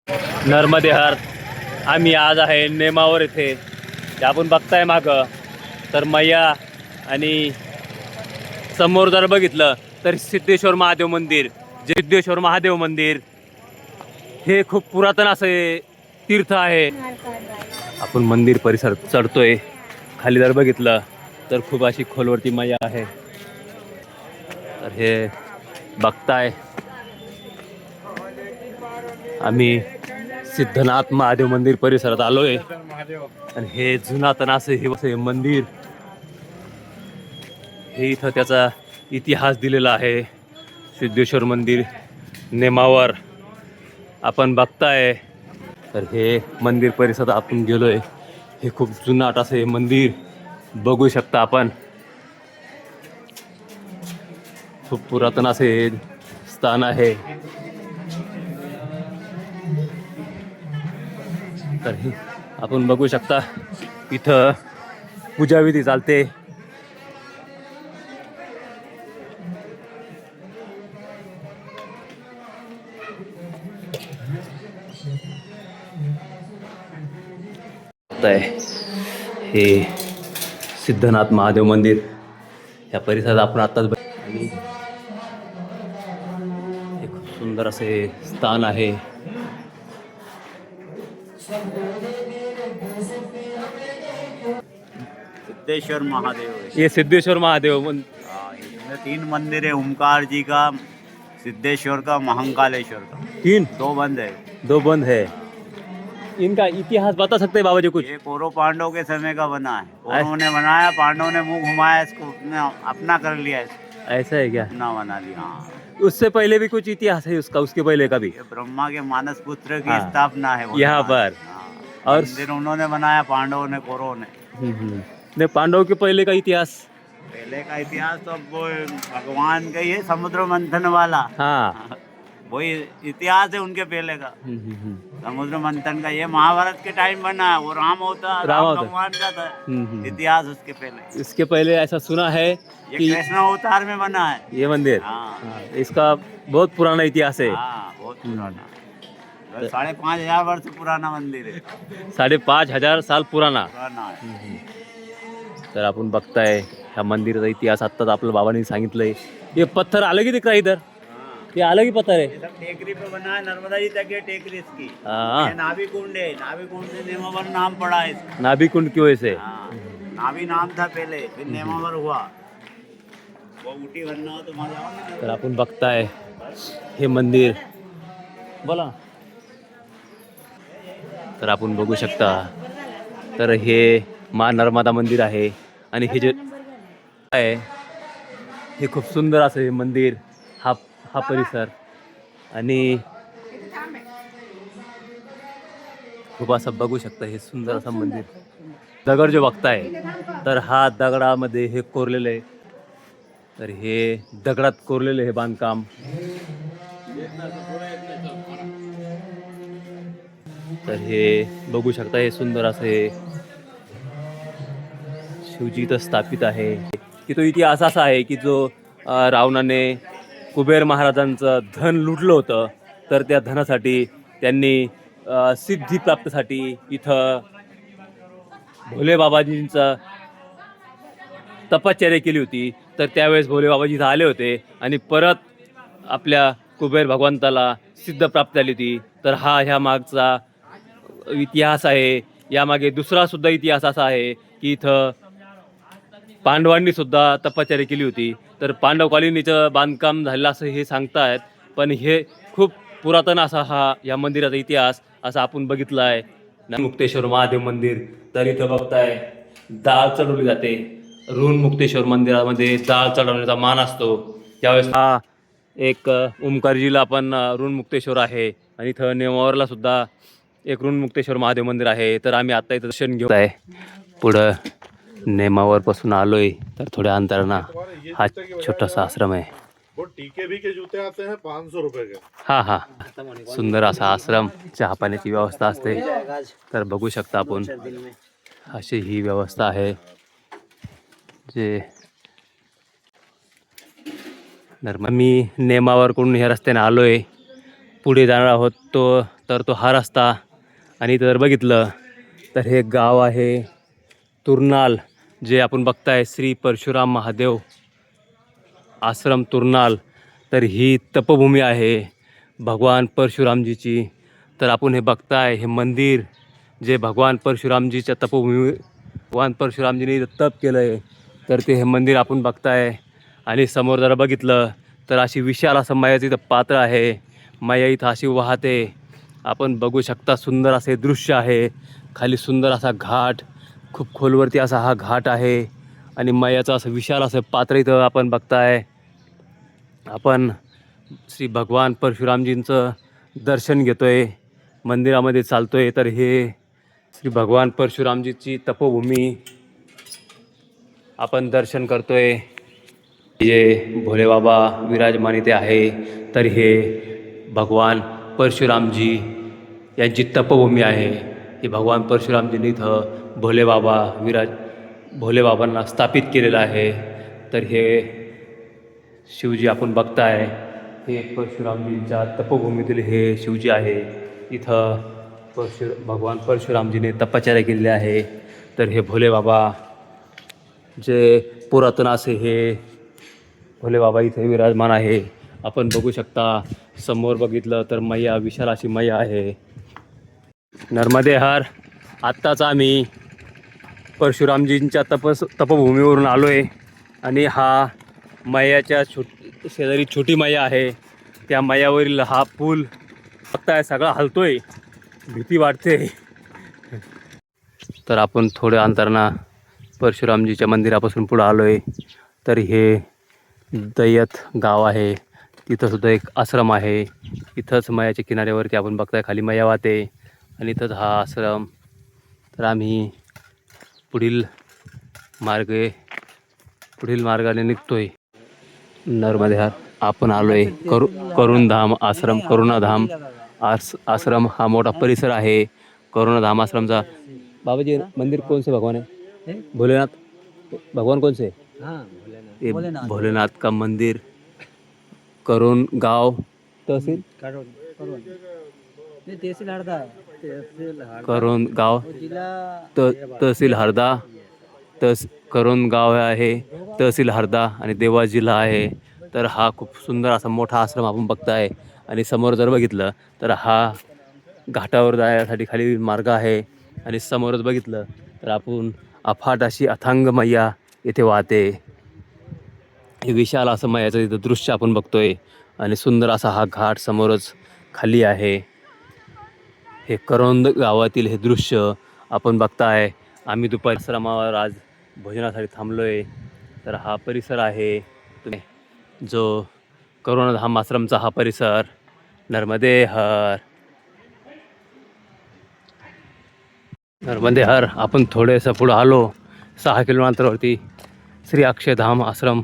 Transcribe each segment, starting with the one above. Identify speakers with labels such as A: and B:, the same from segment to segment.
A: नर्मदे हर. आम्ही आज आहे नेमावर येथे. जे आपण बघताय मागं तर मैया आणि समोर जर बघितलं तर सिद्धेश्वर महादेव मंदिर. सिद्धेश्वर महादेव मंदिर हे खूप पुरातन असे तीर्थ आहे. आपण मंदिर परिसर चढतोय. खाली जर बघितलं तर खूप अशी खोलवरती मैया आहे. तर हे बघताय आम्ही सिद्धनाथ महादेव मंदिर परिसरात आलोय. आणि हे जुनातन असे हे मंदिर हे इथं त्याचा इतिहास दिलेला आहे. सिद्धेश्वर मंदिर नेमावर आपण बघताय. तर हे मंदिर परिसरात आपण गेलोय. हे खूप जुनाट असे मंदिर बघू शकता आपण. खूप पुरातन असे स्थान आहे. तर हे आपण बघू शकता इथं पूजाविधी चालते. हे सिद्धनाथ महादेव मंदिर या परिसरात आपण आताच आणि हे खूप सुंदर असे स्थान आहे.
B: सिद्धेश्वर महादेव है।
A: ये सिद्धेश्वर महादेव
B: इसमें 3 मंदिर है, ओमकार जी का, सिद्धेश्वर का, महाकालेश्वर का।
A: 3
B: 2 बंद है।
A: 2 बंद है. इनका इतिहास बता सकते हैं बाबा जी कुछ?
B: ये कौरव पांडव के समय का बना है। कौरवों ने बनाया, पांडवों ने मुंह घुमाया इसको, उसने अपना कर लिया इसको,
A: ऐसा है क्या?
B: अपना बना लिया। हाँ,
A: उससे पहले भी कुछ इतिहास है उसका, उसके पहले का भी?
B: ये ब्रह्मा के मानस पुत्र की
A: हाँ।
B: स्थापना है वो
A: यहाँ पर।
B: हाँ।
A: और
B: मंदिर उन्होंने बनाया, पांडवों ने, कौरवों ने।
A: ने पांडव के पहले का इतिहास?
B: पहले का इतिहास तो अब वो भगवान का ही है, समुद्र मंथन वाला।
A: हाँ.
B: वही इतिहास है उनके पहले का, समुद्र मंथन का। ये महाभारत के टाइम बना है, वो राम
A: राम अवतार।
B: भगवान का था इतिहास उसके पहले।
A: इसके पहले ऐसा सुना है
B: ये
A: कि
B: कृष्ण अवतार में बना है
A: ये मंदिर
B: हाँ।
A: इसका बहुत पुराना इतिहास है.
B: हाँ, बहुत पुराना 5,500 वर्ष पुराना मंदिर है,
A: 5,500 साल पुराना.
B: पुराना है।
A: तर आपण बघताय ह्या मंदिराचा इतिहास आत्ताच आपल्या बाबांनी सांगितलंय. ये पत्थर अलग ही दिख रहा है इधर. ये अलग ही पत्थर है.
B: ये सब टेकरी पे बना है, नर्मदा जी तक है टेकरी इसकी।
A: हाँ.
B: ये नाभि कुंड है, नाभि कुंड से नेमावर नाम पड़ा है इसका।
A: नाभि कुंड की वजह से.
B: हाँ, नाभि नाम था पहले, फिर नेमावर हुआ। वो उठी भरना हो तो मजा आओ।
A: तर आपण बघताय हे मंदिर. बोला. तर आपण बघू शकता तर हे मा नर्मदा मंदिर आहे. आणि हे जे आहे हे खूप सुंदर असं हे मंदिर, हा परिसर. आणि खूप असं बघू शकता हे सुंदर असं मंदिर. दगड जो बघताय तर हा दगडामध्ये हे कोरलेलं आहे. तर हे दगडात कोरलेलं हे बांधकाम. तर हे बघू शकता हे सुंदर असे शिवजी इथं स्थापित आहे. की तो इतिहास असा आहे की जो रावणाने कुबेर महाराजांचं धन लुटलं होतं, तर त्या धनासाठी त्यांनी सिद्धी प्राप्तीसाठी इथं भोले बाबाजींचं तपश्चर्या केली होती. तर त्यावेळेस भोले बाबाजी इथं आले होते आणि परत आपल्या कुबेर भगवंताला सिद्ध प्राप्त झाली होती. तर हा ह्या मागचा इतिहास आहे. यामागे दुसरा सुद्धा इतिहास असा आहे की इथं पांडवांनी सुद्धा तपश्चर्या केली होती. तर पांडवकालीनीचं बांधकाम झालेलं असं हे सांगतायत. पण हे खूप पुरातन असा हा या मंदिराचा इतिहास असा आपण बघितला आहे. मुक्तेश्वर महादेव मंदिर. तर इथं बघताय डाळ चढवली जाते. ऋण मुक्तेश्वर मंदिरामध्ये डाळ चढवण्याचा मान असतो. त्यावेळेस हा एक ओमकारजीला पण ऋण मुक्तेश्वर आहे. आणि इथं नेमावरला सुद्धा एक ऋण मुक्तेश्वर महादेव मंदिर आहे. तर आम्ही आता इथं दर्शन घेऊ आहे. पुढं नेमावरपासून आलोय तर थोड्या अंतरानं हा छोटासा आश्रम आहे.
C: वो टीके भी के जूते आते हैं 500 रुपए के।
A: हा सुंदर असा आश्रम. चहा पाण्याची व्यवस्था असते. तर बघू शकता आपण अशी ही व्यवस्था आहे. जे मी नेमावरकडून ह्या रस्त्याने आलोय. पुढे जाणार आहोत तो तर तो हा रस्ता. आणि इथं जर बघितलं तर हे गाव आहे तुरनाल, जे आपण बघताय श्री परशुराम महादेव आश्रम तुरनाल. तर ही तपभूमी आहे भगवान परशुरामजीची. तर आपण हे बघताय हे मंदिर जे भगवान परशुरामजीच्या तपभूमी, भगवान परशुरामजीने तप केलं आहे, तर ते हे मंदिर आपण बघताय. आणि समोर जरा बघितलं तर अशी विशाल असं मायाचं इथं पात्र आहे. माया इथं अशी वाहते, आपण बघू शकता. सुंदर असे दृश्य आहे. खाली सुंदर असा घाट, खूप खोलवरती असा हा घाट आहे. आणि मायाचं असं विशाल असं पात्र इथं आपण बघताय. आपण श्री भगवान परशुरामजींचं दर्शन घेतोय, मंदिरामध्ये चालतोय. तर हे श्री भगवान परशुरामजीची तपोभूमी आपण दर्शन करतोय. जे भोले बाबा विराजमान इथे आहे. तर हे भगवान परशुरामजी यांची तपभूमी आहे. हे भगवान परशुरामजींनी इथं भोले बाबांना स्थापित केलेलं आहे. तर हे शिवजी आपण बघताय, हे परशुरामजींच्या तपभूमीतील हे शिवजी आहे. इथं भगवान परशुरामजीने तपश्चर्या केलेली आहे. तर हे भोले बाबा जे पुरातन असे हे भोले बाबा इथे विराजमान आहे. आपण बघू शकता. समोर बघितलं तर मैया, विशाल अशी मैया आहे. नर्मदे हर. आत्ताच आम्ही परशुरामजींच्या तपभूमीवरून आलो आहे. आणि हा मैयाच्या शेजारी छोटी मैया आहे. त्या मैयावरील हा पूल बघताय सगळा हलतोय, भीती वाटते. तर आपण थोड्या अंतरानं परशुरामजीच्या मंदिरापासून पुढं आलो आहे. तर हे दैयत गाव आहे. तिथंसुद्धा एक आश्रम आहे. इथंच मैयाच्या किनाऱ्यावरती आपण बघताय खाली मैया वाहते आणि इथंच हा आश्रम. तर आम्ही पुढील मार्गाने निघतोय. नर्मदे हर. आपण आलोय करुणाधाम आश्रम. करुणाधाम आश्रम हा मोठा परिसर आहे. करुणाधाम आश्रमचा बाबाजी मंदिर कौन से भगवान है? भोलेनाथ भगवान कौन से? ये भोलेनाथ का मंदिर करुण गांव तहसील करुण गाव तहसील हरदा. करुण गाव आहे, तहसील हरदा आणि देवास जिल्हा आहे. तर हा खूप सुंदर असा मोठा आश्रम आपण बघताय. आणि समोर जर बघितलं तर हा घाटावर जाण्यासाठी खाली मार्ग आहे. आणि समोरच बघितलं तर आपण अफाट अशी अथांग मैया इथे वाहते. हे विशाल असं मैयाचं इथं दृश्य आपण बघतोय. आणि सुंदर असा हा घाट समोरच खाली आहे. हे करोंद गावातील हे दृश्य आपण बघताय. आम्ही दुपारी आश्रमावर आज भोजनासाठी थांबलोय. तर हा परिसर आहे जो करुणाधाम आश्रमचा हा परिसर. नर्मदे हर. नर्मदे हर. आपण थोडेसं पुढं आलो 6 किलोमीटरवरती श्री अक्षयधाम आश्रम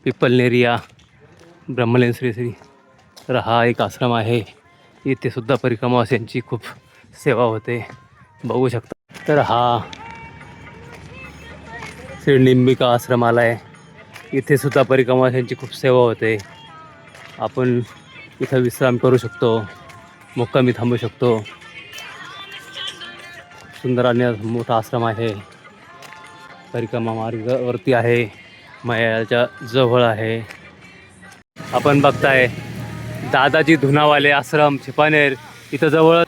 A: पिपलनेरिया ब्रह्मलीन श्री. तर हा एक आश्रम आहे. इथे सुद्धा परिक्रमावासियांची खूप सेवा होते, बघू शकता. तर हा श्री निंबिका आश्रम आला आहे. इथे सुद्धा परिक्रमावासियांची खूप सेवा होते. आपण इथं विश्राम करू शकतो, मुक्कामी थांबू शकतो. सुंदर आणि मोठा आश्रम आहे. परिक्रमा मार्गावरती आहे, मैयाच्या जवळ आहे. आपण बघताय दादाजी धुनावाले आश्रम छिपानेर इथं जवळ.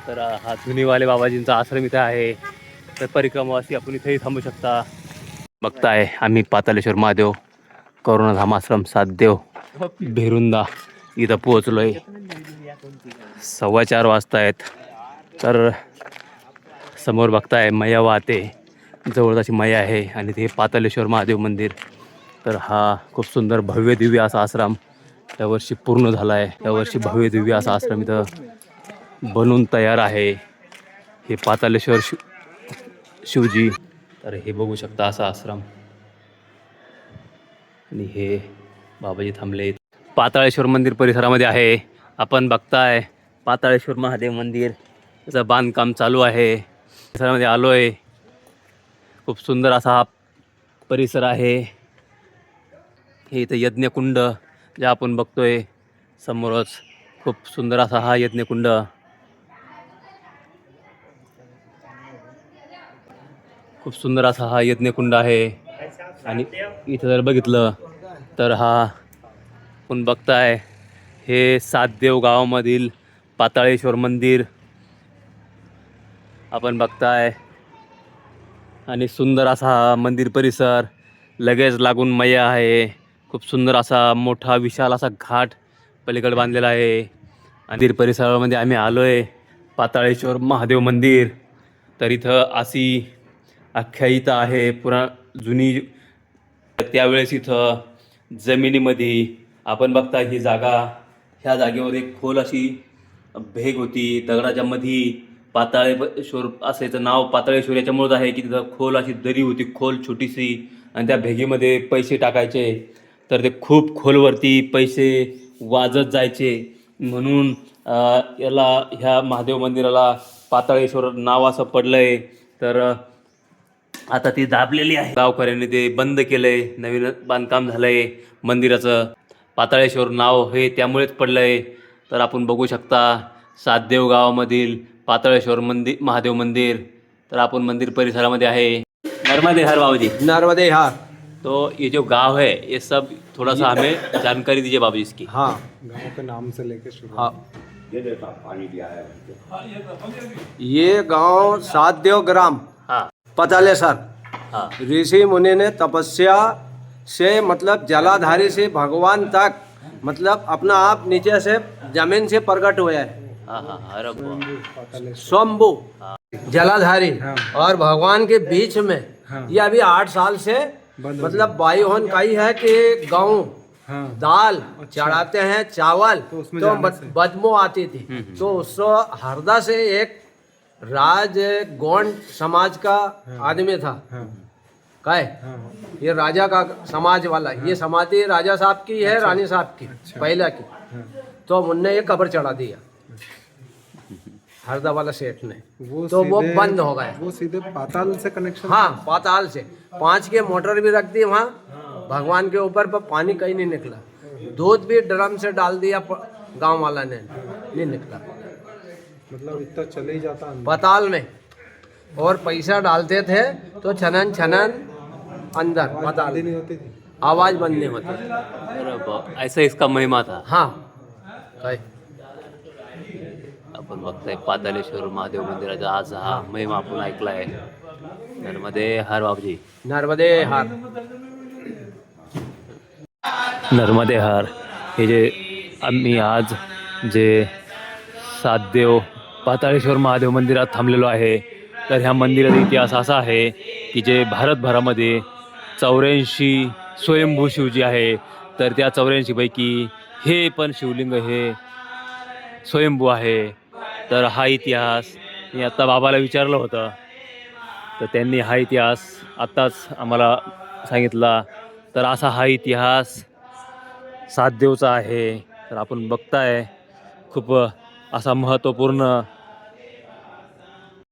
A: तर हा धुनीवाले बाबाजींचा आश्रम इथं आहे. तर परिक्रमावासी आपण इथेही थांबू शकता. बघताय आम्ही पातालेश्वर महादेव करुणाधाम आश्रम सातदेव भेरुंदा इथं पोहोचलोय. 4:15 वाजतायत. तर समोर बघताय मैया वाहते, जवळच अशी मैया आहे. आणि ते पातालेश्वर महादेव मंदिर. तर हा खूप सुंदर भव्य दिव्य असा आश्रम यावर्षी पूर्ण झाला आहे. यावर्षी भव्य दिव्य असा आश्रम इथं बनून तयार आहे. हे पातालेश्वर शिवजी. तर हे बघू शकता असा आश्रम. आणि हे बाबाजी थांबले पाताळेश्वर मंदिर परिसरामध्ये आहे. आपण बघताय पाताळेश्वर महादेव मंदिर याचं बांधकाम चालू आहे. परिसरामध्ये आलो आहे. खूप सुंदर असा हा परिसर आहे. हे इथं यज्ञकुंड जे आपण बघतोय समोरच खूप सुंदर असा हा यज्ञकुंड. खूप सुंदर असा हा यज्ञकुंड आहे. आणि इथं जर बघितलं तर हा आपण बघताय हे सातदेव गावामधील पाताळेश्वर मंदिर आपण बघताय. आणि सुंदर असा हा मंदिर परिसर, लगेच लागून मैया आहे. खूप सुंदर असा मोठा विशाल असा घाट पलीकडे बांधलेला आहे. मंदिर परिसरामध्ये आम्ही आलो आहे. पाताळेश्वर महादेव मंदिर. तर इथं अशी आख्यायिका आहे जुनी. त्यावेळेस इथं जमिनीमध्ये आपण बघता ही जागा, ह्या जागेवर एक खोल अशी भेग होती दगडाच्या मध्ये. पाताळेश्वर असायचं नाव पाताळेश्वर याच्यामुळेच आहे की तिथं खोल अशी दरी होती, खोल छोटीशी. आणि त्या भेगेमध्ये पैसे टाकायचे तर ते खूप खोलवरती पैसे वाजत जायचे. म्हणून ह्या महादेव मंदिराला पाताळेश्वर नाव असं पडलं आहे. तर आता ती दाबलेली आहे. गावकऱ्यांनी ते बंद केलंय, नवीन बांधकाम झालंय मंदिराचं. पाताळेश्वर नाव हे त्यामुळेच पडलंय. तर आपण बघू शकता सातदेव गावामधील पाताळेश्वर महादेव मंदिर. तर आपण मंदिर परिसरामध्ये आहे. नर्मदे हर बाबा जी.
D: नर्मदे हार।
A: तो ये जो गांव है ये सब थोड़ा सा हमें जानकारी दीजिए बाबा जी इसकी.
D: हाँ
E: गाँव के नाम से लेके शुरू।
D: हाँ, ये गांव सातदेव ग्राम
A: हाँ
D: पतालेसर।
A: हाँ
D: ऋषि मुनि ने तपस्या से मतलब जलाधारी से भगवान तक मतलब अपना आप नीचे से जमीन से प्रकट हुआ है।
A: हाँ हाँ हाँ, अरे वाह।
D: स्वयंभू जलाधारी और भगवान के बीच में ये अभी 8 साल से मतलब वायुहन का ही है कि गाँव दाल चढ़ाते हैं चावल तो बदबू आती थी। तो उसको हरदा से एक राज गोंड समाज का आदमी था। काय ये राजा का समाज वाला, ये समाधि राजा साहब की है, रानी साहब की पहले की। तो उनने ये कब्र चढ़ा दिया हरदा वाला सेठ ने, तो वो बंद हो गया।
E: वो सीधे पाताल से कनेक्शन।
D: हाँ पाताल से 5 के मोटर भी रख दी वहाँ भगवान के ऊपर, पर पानी कहीं नहीं निकला। दूध भी ड्रम से डाल दिया गांव वाला ने, नहीं निकला।
E: मतलब इतना चले ही जाता अंदर।
D: पाताल में और पैसा डालते थे तो छनन छनन अंदर पाताल
E: नहीं होती थी।
D: आवाज बंद नहीं होती।
A: अरे वाह, ऐसा इसका महिमा था.
D: हाँ काय
A: आपण बघताय पातालेश्वर महादेव मंदिराचा आज हा महिमा आपण ऐकलाय. नर्मदे हर बाबजी.
D: नर्मदे हार।
A: नर्मदे हर हे जे आम्ही आज जे सातदेव पाताळेश्वर महादेव मंदिरात थांबलेलो आहे. तर ह्या मंदिराचा इतिहास असा आहे की जे भारतभरामध्ये 84 स्वयंभू शिवजी आहे. तर त्या 84 पैकी हे पण शिवलिंग हे स्वयंभू आहे. तर हा इतिहास मी आत्ता बाबाला विचारलं होतं, तर त्यांनी हा इतिहास आत्ताच आम्हाला सांगितला. तर असा हा इतिहास सातदेवचा आहे. तर आपण बघताय खूप असा महत्त्वपूर्ण